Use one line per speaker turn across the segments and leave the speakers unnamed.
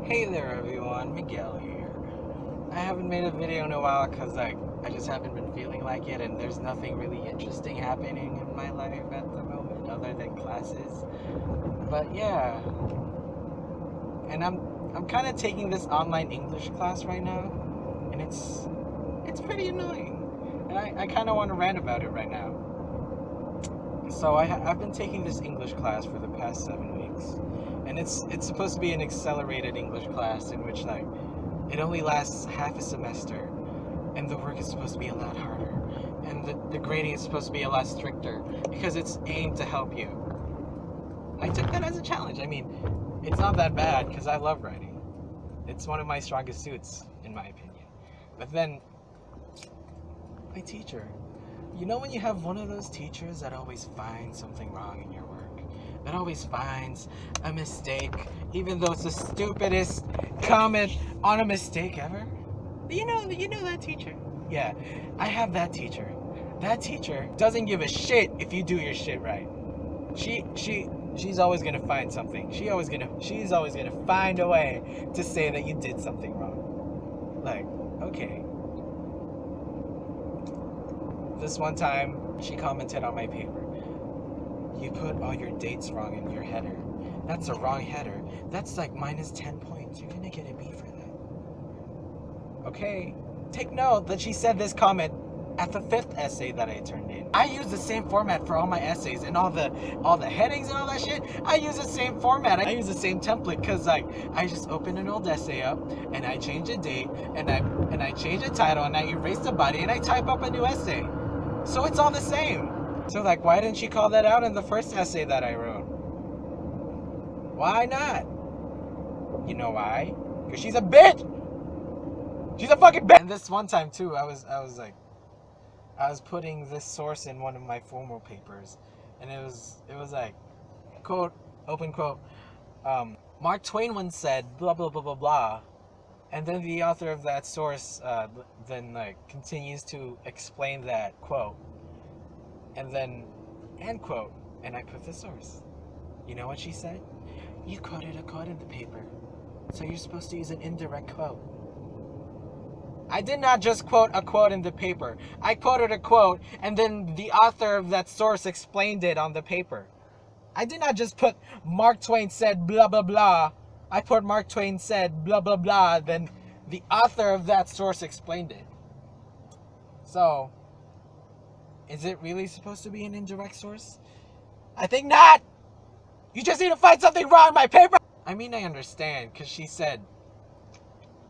Hey there everyone, Miguel here. I haven't made a video in a while because I just haven't been feeling like it, and there's nothing really interesting happening in my life at the moment other than classes. But yeah, and I'm kind of taking this online English class right now, and it's pretty annoying. And I kind of want to rant about it right now. So I've been taking this English class for the past 7 weeks, and it's supposed to be an accelerated English class in which it only lasts half a semester, and the work is supposed to be a lot harder, and the grading is supposed to be a lot stricter because it's aimed to help you. I took that as a challenge. I mean, it's not that bad because I love writing. It's one of my strongest suits, in my opinion. But then, my teacher. You know when you have one of those teachers that always finds something wrong in your work? That always finds a mistake, even though it's the stupidest comment on a mistake ever? You know that teacher? Yeah, I have that teacher. That teacher doesn't give a shit if you do your shit right. She's always gonna find something. She's always gonna find a way to say that you did something wrong. Like, okay. This one time, she commented on my paper. You put all your dates wrong in your header. That's a wrong header. That's like minus 10 points. You're gonna get a B for that. Okay. Take note that she said this comment at the 5th essay that I turned in. I use the same format for all my essays and all the headings and all that shit. I use the same format. I use the same template because I just open an old essay up and I change a date and I change the title and I erase the body and I type up a new essay. So it's all the same. So why didn't she call that out in the first essay that I wrote? Why not? You know why? Because she's a bitch. She's a fucking bitch. And this one time too, I was putting this source in one of my formal papers, and it was like, quote, open quote, Mark Twain once said blah blah blah blah blah, and then the author of that source then continues to explain that quote, and then end quote, and I put the source. You know what she said? You quoted a quote in the paper, so you're supposed to use an indirect quote. I did not just quote a quote in the paper. I quoted a quote, and then the author of that source explained it on the paper. I did not just put Mark Twain said blah blah blah. I put Mark Twain said blah blah blah, then the author of that source explained it. So, is it really supposed to be an indirect source? I think not! You just need to find something wrong in my paper! I mean, I understand, because she said,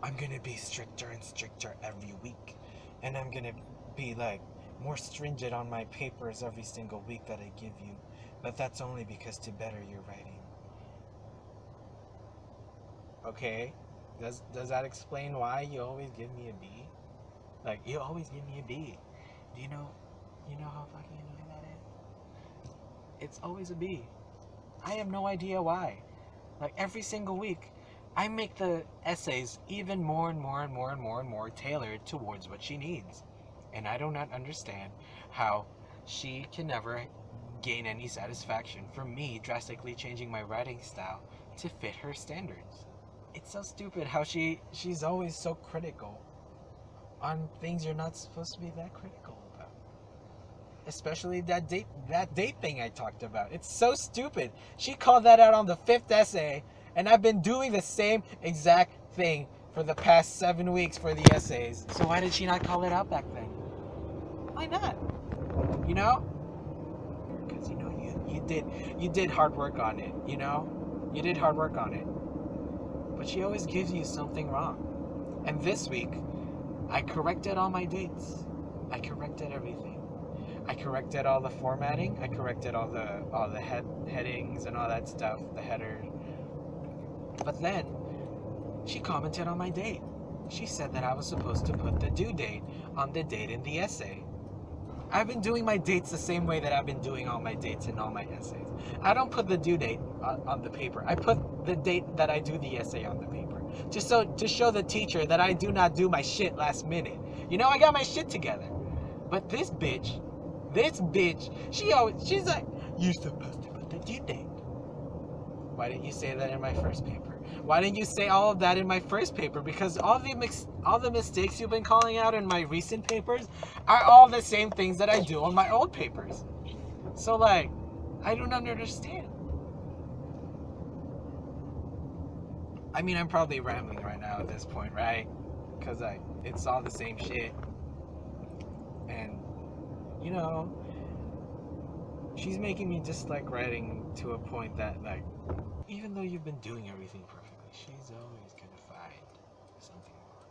I'm gonna be stricter and stricter every week, and I'm gonna be more stringent on my papers every single week that I give you, but that's only because to better your writing. Okay, does that explain why you always give me a B? You always give me a B. Do you know how fucking annoying that is? It's always a B. I have no idea why. Every single week, I make the essays even more and more and more and more and more tailored towards what she needs. And I do not understand how she can never gain any satisfaction from me drastically changing my writing style to fit her standards. It's so stupid how she's always so critical on things you're not supposed to be that critical about. Especially that date thing I talked about. It's so stupid. She called that out on the 5th essay, and I've been doing the same exact thing for the past 7 weeks for the essays. So why did she not call it out back then? Why not? You know? Because you did hard work on it, you know? You did hard work on it. But she always gives you something wrong. And this week, I corrected all my dates. I corrected everything. I corrected all the formatting. I corrected all the headings and all that stuff, the header. But then, she commented on my date. She said that I was supposed to put the due date on the date in the essay. I've been doing my dates the same way that I've been doing all my dates in all my essays. I don't put the due date on the paper. I put the date that I do the essay on the paper. Just to show the teacher that I do not do my shit last minute. You know, I got my shit together. But this bitch, she's like, you're supposed to put the due date. Why didn't you say that in my first paper? Why didn't you say all of that in my first paper? Because all the mistakes you've been calling out in my recent papers are all the same things that I do on my old papers. So like, I don't understand. I mean, I'm probably rambling right now at this point, right? Because it's all the same shit. And, you know, she's making me dislike writing to a point that, like, even though you've been doing everything perfectly, she's always gonna find something wrong.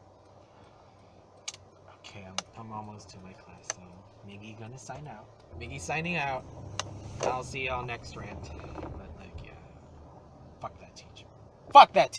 Okay, I'm almost to my class, so Miggy gonna sign out. Miggy signing out. I'll see y'all next rant. But, like, yeah. Fuck that teacher. Fuck that teacher.